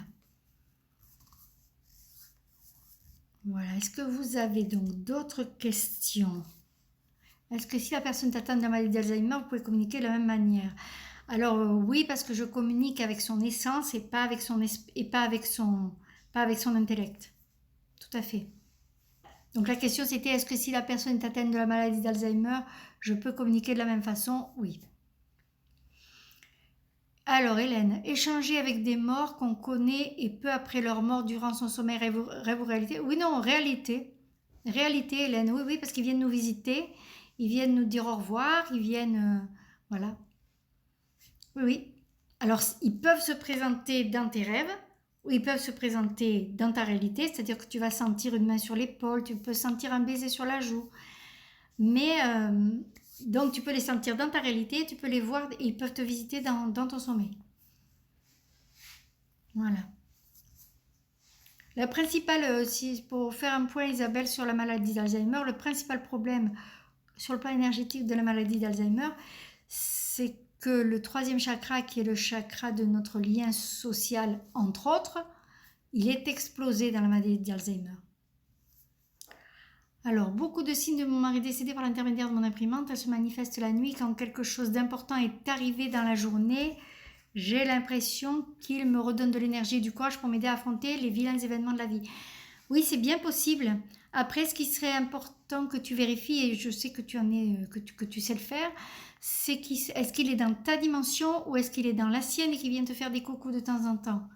Voilà. Est-ce que vous avez donc d'autres questions? Est-ce que si la personne est atteinte de la maladie d'Alzheimer, vous pouvez communiquer de la même manière? Alors oui, parce que je communique avec son essence et pas avec son intellect. Tout à fait. Donc la question c'était est-ce que si la personne est atteinte de la maladie d'Alzheimer, je peux communiquer de la même façon? Oui. Alors Hélène, échanger avec des morts qu'on connaît et peu après leur mort durant son sommeil, rêve ou réalité? Oui, non, réalité. Réalité Hélène, oui, oui, parce qu'ils viennent nous visiter, ils viennent nous dire au revoir, ils viennent... voilà. Oui, oui. Alors ils peuvent se présenter dans tes rêves ou ils peuvent se présenter dans ta réalité, c'est-à-dire que tu vas sentir une main sur l'épaule, tu peux sentir un baiser sur la joue. Mais donc tu peux les sentir dans ta réalité, tu peux les voir et ils peuvent te visiter dans ton sommeil. Voilà. La principale, pour faire un point Isabelle sur la maladie d'Alzheimer, le principal problème sur le plan énergétique de la maladie d'Alzheimer, c'est que le troisième chakra, qui est le chakra de notre lien social, entre autres, il est explosé dans la maladie d'Alzheimer. Alors, beaucoup de signes de mon mari décédé par l'intermédiaire de mon imprimante, elle se manifeste la nuit quand quelque chose d'important est arrivé dans la journée. J'ai l'impression qu'il me redonne de l'énergie et du courage pour m'aider à affronter les vilains événements de la vie. Oui, c'est bien possible. Après, ce qui serait important que tu vérifies, et je sais que tu sais le faire, c'est est-ce qu'il est dans ta dimension ou est-ce qu'il est dans la sienne et qu'il vient te faire des coucous de temps en temps.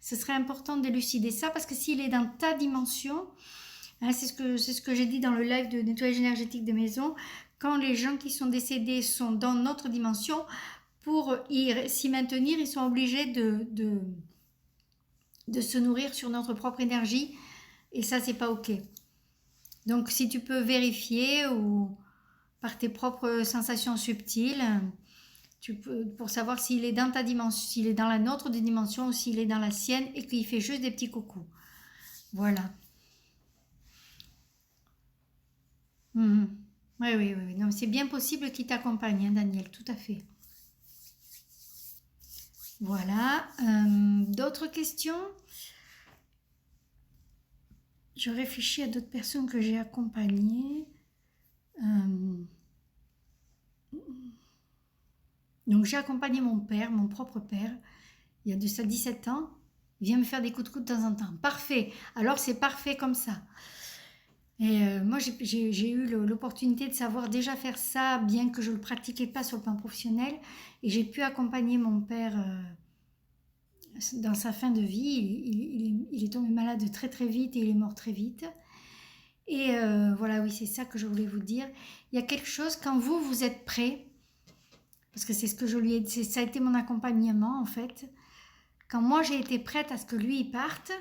Ce serait important d'élucider ça parce que s'il est dans ta dimension, hein, c'est ce que j'ai dit dans le live de nettoyage énergétique des maisons, quand les gens qui sont décédés sont dans notre dimension, pour s'y maintenir, ils sont obligés de se nourrir sur notre propre énergie et ça, c'est pas ok. Donc, si tu peux vérifier ou par tes propres sensations subtiles, pour savoir s'il est dans ta dimension, s'il est dans la nôtre dimension ou s'il est dans la sienne et qu'il fait juste des petits coucous. Voilà. Oui, oui, oui. Non, c'est bien possible qu'il t'accompagne, hein, Daniel, tout à fait. Voilà. D'autres questions? Je réfléchis à d'autres personnes que j'ai accompagnées. Donc j'ai accompagné mon père, mon propre père, il y a de ça 17 ans. Il vient me faire des coups de coude de temps en temps. Parfait. Alors c'est parfait comme ça. Et moi, j'ai eu l'opportunité de savoir déjà faire ça, bien que je ne le pratiquais pas sur le plan professionnel. Et j'ai pu accompagner mon père dans sa fin de vie. Il est tombé malade très très vite et il est mort très vite. Et voilà, oui, c'est ça que je voulais vous dire. Il y a quelque chose, quand vous êtes prêt, parce que c'est ce que je lui ai dit, ça a été mon accompagnement en fait. Quand moi j'ai été prête à ce que lui il parte,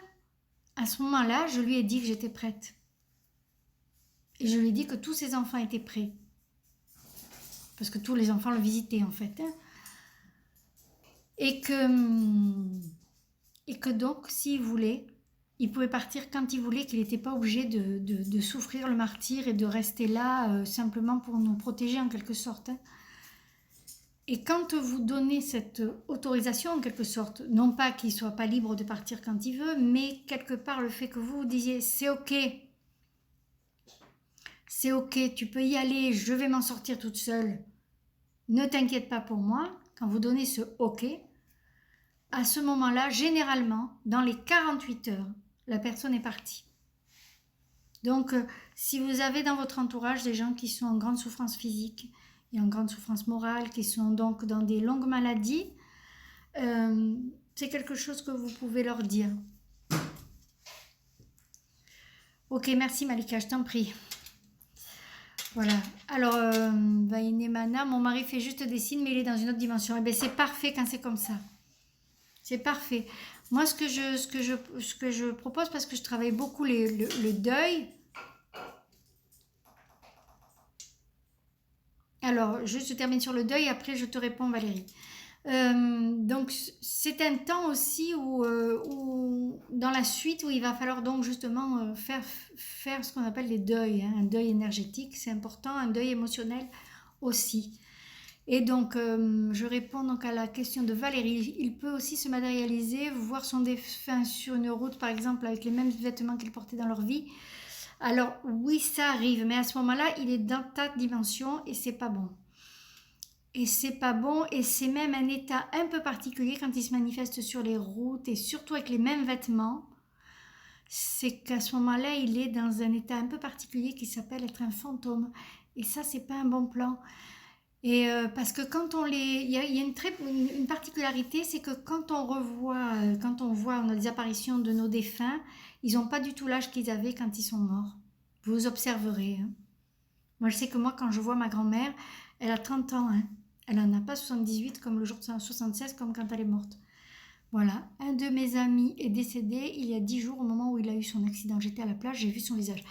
à ce moment-là, je lui ai dit que j'étais prête. Et je lui ai dit que tous ses enfants étaient prêts. Parce que tous les enfants le visitaient en fait. Hein. Et que donc, s'il voulait, il pouvait partir quand il voulait, qu'il n'était pas obligé de souffrir le martyre et de rester là simplement pour nous protéger en quelque sorte. Hein. Et quand vous donnez cette autorisation en quelque sorte, non pas qu'il ne soit pas libre de partir quand il veut, mais quelque part le fait que vous vous disiez c'est ok, tu peux y aller, je vais m'en sortir toute seule, ne t'inquiète pas pour moi, quand vous donnez ce ok, à ce moment-là, généralement, dans les 48 heures, la personne est partie. Donc, si vous avez dans votre entourage des gens qui sont en grande souffrance physique et en grande souffrance morale, qui sont donc dans des longues maladies, c'est quelque chose que vous pouvez leur dire. Ok, merci Malika, je t'en prie. Voilà. Alors, Vainemana, mon mari fait juste des signes, mais il est dans une autre dimension. Eh bien, c'est parfait quand c'est comme ça. C'est parfait. Moi, ce que je propose, parce que je travaille beaucoup le deuil. Alors, je termine sur le deuil, après je te réponds Valérie. Donc, c'est un temps aussi où, dans la suite, où il va falloir donc justement faire ce qu'on appelle les deuils. Hein. Un deuil énergétique, c'est important, un deuil émotionnel aussi. Et donc, je réponds donc à la question de Valérie. Il peut aussi se matérialiser, voir son défunt sur une route, par exemple, avec les mêmes vêtements qu'il portait dans leur vie. Alors, oui, ça arrive, mais à ce moment-là, il est dans ta dimension et c'est pas bon. Et c'est pas bon, et c'est même un état un peu particulier quand il se manifeste sur les routes et surtout avec les mêmes vêtements. C'est qu'à ce moment-là, il est dans un état un peu particulier qui s'appelle être un fantôme. Et ça, c'est pas un bon plan. Et parce que quand on les, il y a une particularité, c'est que quand on revoit, on a des apparitions de nos défunts, ils n'ont pas du tout l'âge qu'ils avaient quand ils sont morts. Vous observerez. Hein. Moi, je sais que moi, quand je vois ma grand-mère, elle a 30 ans. Hein. Elle n'en a pas 78 comme le jour de 76, comme quand elle est morte. Voilà, un de mes amis est décédé il y a 10 jours au moment où il a eu son accident. J'étais à la plage, j'ai vu son visage.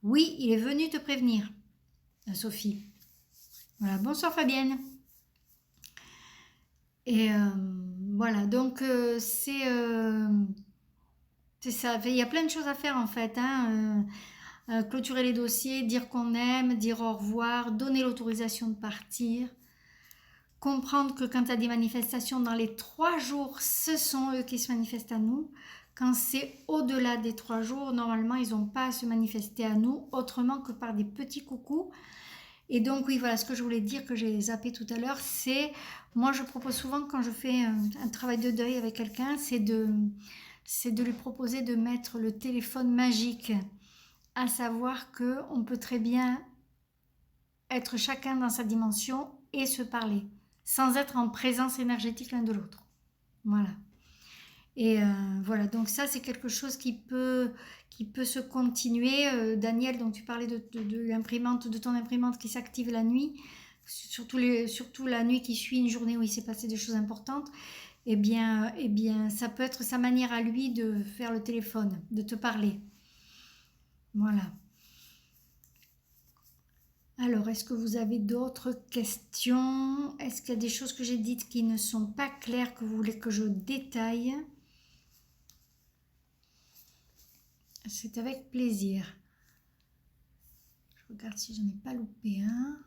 Oui, il est venu te prévenir, Sophie. Voilà, bonsoir Fabienne. Et voilà, donc c'est ça. Il y a plein de choses à faire en fait. Hein. Clôturer les dossiers, dire qu'on aime, dire au revoir, donner l'autorisation de partir. Comprendre que quand il y a des manifestations dans les 3 jours, ce sont eux qui se manifestent à nous. Quand c'est au-delà des 3 jours, normalement, ils n'ont pas à se manifester à nous autrement que par des petits coucous. Et donc, oui, voilà, ce que je voulais dire, que j'ai zappé tout à l'heure, c'est, moi, je propose souvent, quand je fais un travail de deuil avec quelqu'un, c'est de lui proposer de mettre le téléphone magique, à savoir qu'on peut très bien être chacun dans sa dimension et se parler, sans être en présence énergétique l'un de l'autre. Voilà. Et voilà, donc ça c'est quelque chose qui peut se continuer. Daniel, donc tu parlais de l'imprimante, de ton imprimante qui s'active la nuit, surtout la nuit qui suit une journée où il s'est passé des choses importantes. Eh bien, ça peut être sa manière à lui de faire le téléphone, de te parler. Voilà. Alors, est-ce que vous avez d'autres questions? Est-ce qu'il y a des choses que j'ai dites qui ne sont pas claires, que vous voulez que je détaille? C'est avec plaisir. Je regarde si je n'en ai pas loupé un.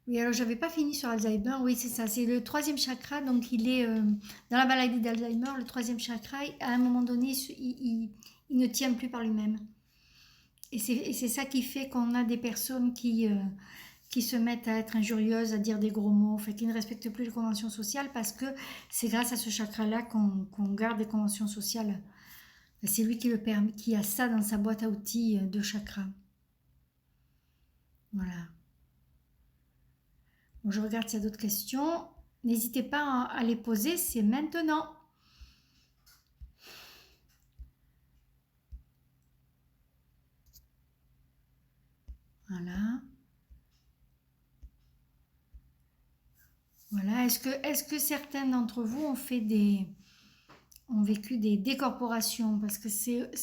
Oui, alors j'avais pas fini sur Alzheimer. Oui, c'est ça. C'est le 3e chakra. Donc, il est dans la maladie d'Alzheimer. Le 3e chakra, à un moment donné, il ne tient plus par lui-même. Et c'est ça qui fait qu'on a des personnes qui qui se mettent à être injurieuses, à dire des gros mots, enfin, qui ne respectent plus les conventions sociales parce que c'est grâce à ce chakra-là qu'on garde des conventions sociales. C'est lui qui le permet, qui a ça dans sa boîte à outils de chakras. Voilà. Bon, je regarde s'il y a d'autres questions. N'hésitez pas à les poser, c'est maintenant. Voilà. Voilà. Est-ce que certains d'entre vous ont vécu des décorporations? Parce que c'est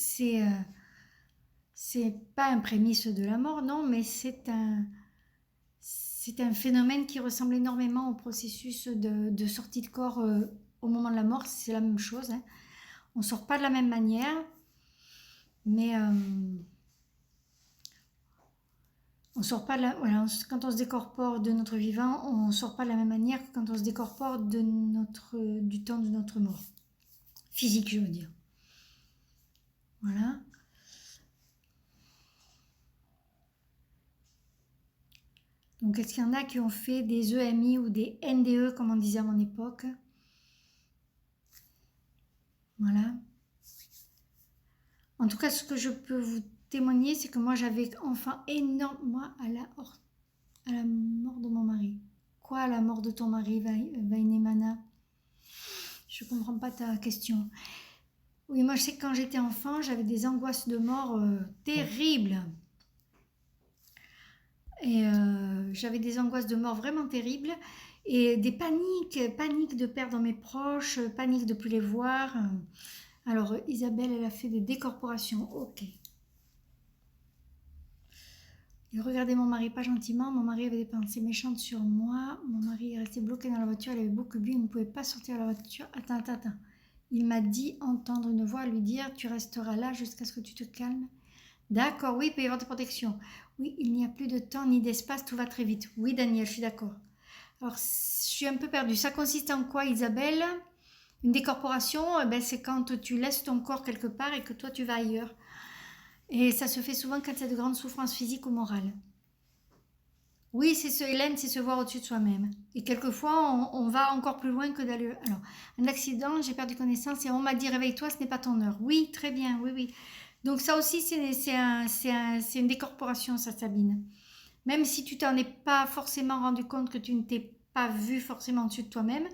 pas un prémisse de la mort, non, mais c'est un phénomène qui ressemble énormément au processus de sortie de corps au moment de la mort. C'est la même chose, hein. On ne sort pas de la même manière, mais on sort pas voilà, quand on se décorpore de notre vivant, on ne sort pas de la même manière que quand on se décorpore du temps de notre mort. Physique, je veux dire. Voilà. Donc, est-ce qu'il y en a qui ont fait des EMI ou des NDE, comme on disait à mon époque? Voilà. En tout cas, ce que je peux vous témoigner, c'est que moi, j'avais enfin énorme... Moi, à la mort de mon mari. Quoi, à la mort de ton mari, Vainemana? Je ne comprends pas ta question. Oui, moi, je sais que quand j'étais enfant, j'avais des angoisses de mort terribles. Et j'avais des angoisses de mort vraiment terribles. Et des paniques de perdre mes proches, panique de ne plus les voir. Alors, Isabelle, elle a fait des décorporations. Ok. Et regardez mon mari pas gentiment. Mon mari avait des pensées méchantes sur moi. Mon mari est resté bloqué dans la voiture. Il avait beaucoup bu. Il ne pouvait pas sortir de la voiture. Attends. Il m'a dit entendre une voix lui dire tu resteras là jusqu'à ce que tu te calmes. D'accord, oui, il peut y avoir de protection. Oui, il n'y a plus de temps ni d'espace, tout va très vite. Oui, Daniel, je suis d'accord. Alors, je suis un peu perdue. Ça consiste en quoi, Isabelle? Une décorporation, c'est quand tu laisses ton corps quelque part et que toi, tu vas ailleurs. Et ça se fait souvent quand il y a de grandes souffrances physiques ou morales. Oui, Hélène, c'est se voir au-dessus de soi-même. Et quelquefois, on va encore plus loin que d'aller... Alors, un accident, j'ai perdu connaissance et on m'a dit réveille-toi, ce n'est pas ton heure. Oui, très bien, oui. Donc ça aussi, c'est une décorporation, ça, Sabine. Même si tu t'en es pas forcément rendu compte, que tu ne t'es pas vu forcément au-dessus de toi-même,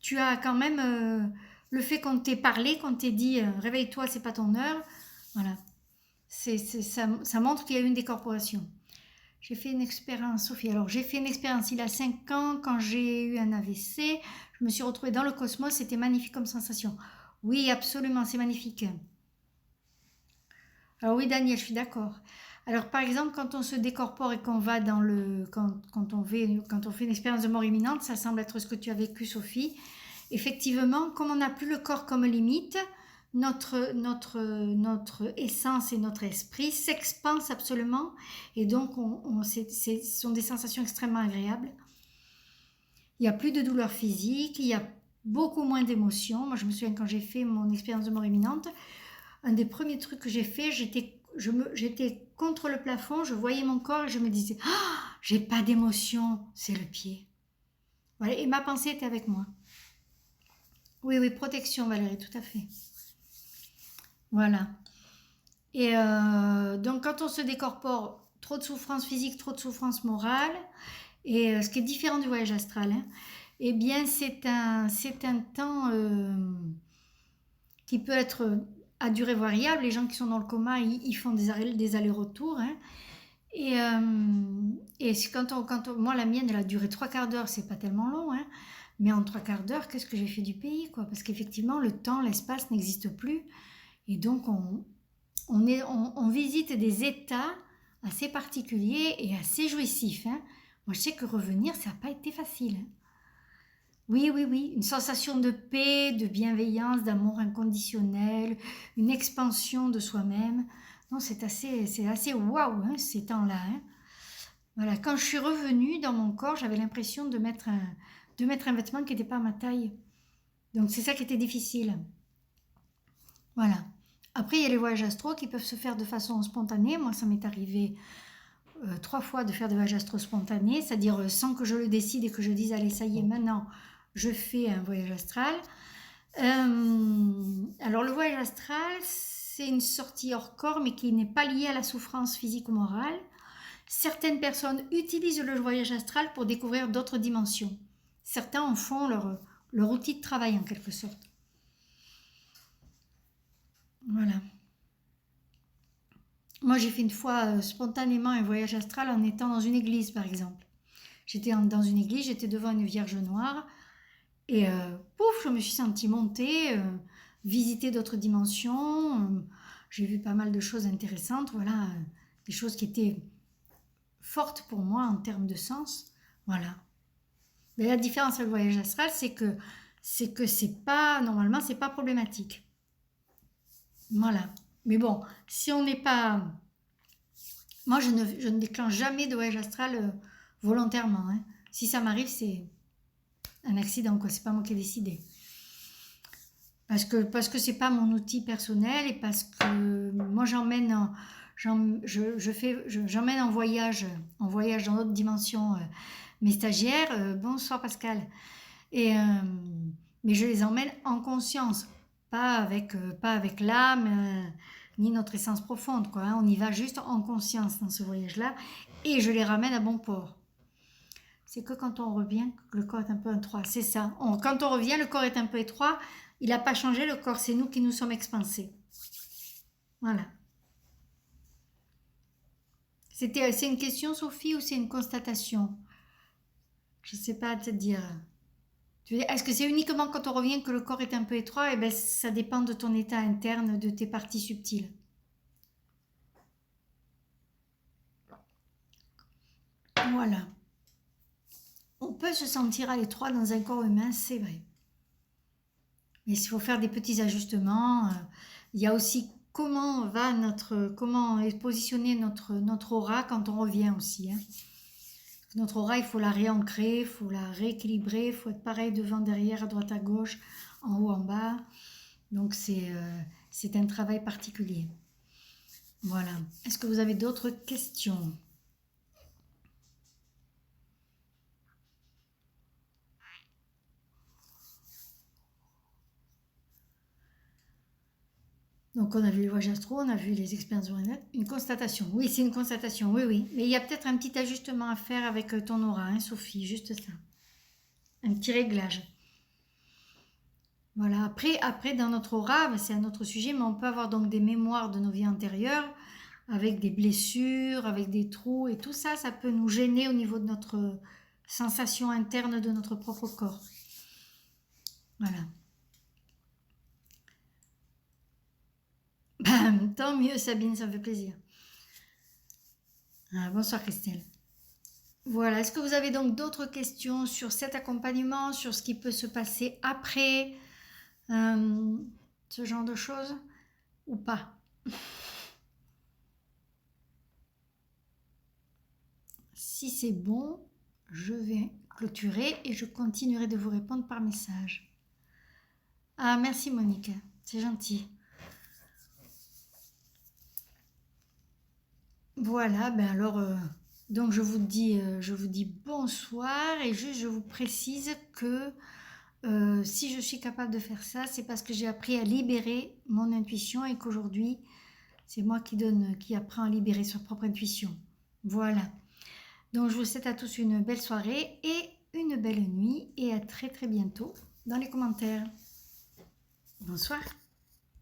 tu as quand même le fait qu'on t'ait parlé, qu'on t'ait dit réveille-toi, c'est pas ton heure. Voilà. Ça montre qu'il y a eu une décorporation. J'ai fait une expérience, Sophie. Alors, j'ai fait une expérience il y a 5 ans quand j'ai eu un AVC. Je me suis retrouvée dans le cosmos. C'était magnifique comme sensation. Oui, absolument, c'est magnifique. Alors oui, Daniel, je suis d'accord. Alors, par exemple, quand on se décorpore et qu'on va dans le... Quand on fait une expérience de mort imminente, ça semble être ce que tu as vécu, Sophie. Effectivement, comme on n'a plus le corps comme limite, notre essence et notre esprit s'expansent absolument et donc ce sont des sensations extrêmement agréables. Il n'y a plus de douleur physique, il y a beaucoup moins d'émotions. Moi, je me souviens quand j'ai fait mon expérience de mort imminente, un des premiers trucs que j'ai fait, j'étais contre le plafond, je voyais mon corps et je me disais « Ah, j'ai pas d'émotion, c'est le pied. » Voilà, et ma pensée était avec moi. Oui, protection Valérie, tout à fait. Voilà. Et donc quand on se décorpore, trop de souffrance physique, trop de souffrance morale, et ce qui est différent du voyage astral, hein, eh bien c'est un temps qui peut être à durée variable. Les gens qui sont dans le coma, ils font des allers-retours. Hein. Et moi, la mienne, elle a duré 3/4 d'heure, c'est pas tellement long, hein, mais en 3/4 d'heure, qu'est-ce que j'ai fait du pays, quoi? Parce qu'effectivement, le temps, l'espace n'existe plus. Et donc, on visite des états assez particuliers et assez jouissifs. Hein. Moi, je sais que revenir, ça n'a pas été facile. Hein. Oui, une sensation de paix, de bienveillance, d'amour inconditionnel, une expansion de soi-même. Non, c'est assez waouh, hein, ces temps-là. Hein. Voilà, quand je suis revenue dans mon corps, j'avais l'impression de mettre un vêtement qui n'était pas à ma taille. Donc, c'est ça qui était difficile. Voilà. Après, il y a les voyages astro qui peuvent se faire de façon spontanée. Moi, ça m'est arrivé 3 fois de faire des voyages astraux spontanés, c'est-à-dire sans que je le décide et que je dise allez ça y est maintenant je fais un voyage astral. Alors le voyage astral c'est une sortie hors corps mais qui n'est pas liée à la souffrance physique ou morale. Certaines personnes utilisent le voyage astral pour découvrir d'autres dimensions. Certains en font leur outil de travail en quelque sorte. Voilà. Moi, j'ai fait une fois spontanément un voyage astral en étant dans une église, par exemple. J'étais dans une église, j'étais devant une Vierge noire et pouf, je me suis sentie monter, visiter d'autres dimensions. J'ai vu pas mal de choses intéressantes, voilà, des choses qui étaient fortes pour moi en termes de sens. Voilà. Mais la différence avec le voyage astral, c'est que c'est pas, normalement, c'est pas problématique. Voilà. Mais bon, si on n'est pas... Moi, je ne déclenche jamais de voyage astral volontairement, hein. Si ça m'arrive, c'est un accident, quoi. C'est pas moi qui ai décidé. Parce que c'est pas mon outil personnel et parce que moi, j'emmène en voyage dans d'autres dimensions mes stagiaires. Bonsoir Pascal. Et, mais je les emmène en conscience, pas avec l'âme, ni notre essence profonde, quoi, hein. On y va juste en conscience dans ce voyage-là, et je les ramène à bon port. C'est que quand on revient, que le corps est un peu étroit. C'est ça. Quand on revient, le corps est un peu étroit. Il n'a pas changé, le corps, c'est nous qui nous sommes expansés. Voilà. C'est une question, Sophie, ou c'est une constatation? Je ne sais pas te dire. Est-ce que c'est uniquement quand on revient que le corps est un peu étroit? Eh bien, ça dépend de ton état interne, de tes parties subtiles. Voilà. On peut se sentir à l'étroit dans un corps humain, c'est vrai. Mais il faut faire des petits ajustements. Il y a aussi comment est positionné notre aura quand on revient aussi, hein. Notre aura, il faut la réancrer, il faut la rééquilibrer, il faut être pareil devant, derrière, à droite, à gauche, en haut, en bas. Donc c'est un travail particulier. Voilà. Est-ce que vous avez d'autres questions? Donc on a vu le voyage astro, on a vu les expériences originales. Une constatation. Oui, c'est une constatation. Oui, oui. Mais il y a peut-être un petit ajustement à faire avec ton aura, hein, Sophie. Juste ça. Un petit réglage. Voilà. Après dans notre aura, c'est un autre sujet, mais on peut avoir donc des mémoires de nos vies antérieures, avec des blessures, avec des trous, et tout ça, ça peut nous gêner au niveau de notre sensation interne de notre propre corps. Voilà. Tant mieux Sabine, ça me fait plaisir. Bonsoir Christelle. Voilà, est-ce que vous avez donc d'autres questions sur cet accompagnement, sur ce qui peut se passer après, ce genre de choses, ou pas? Si c'est bon, je vais clôturer et je continuerai de vous répondre par message. Ah, merci Monique, c'est gentil. Voilà, ben alors, donc je vous dis bonsoir et juste je vous précise que si je suis capable de faire ça, c'est parce que j'ai appris à libérer mon intuition et qu'aujourd'hui, c'est moi qui apprends à libérer sa propre intuition. Voilà. Donc je vous souhaite à tous une belle soirée et une belle nuit et à très très bientôt dans les commentaires. Bonsoir.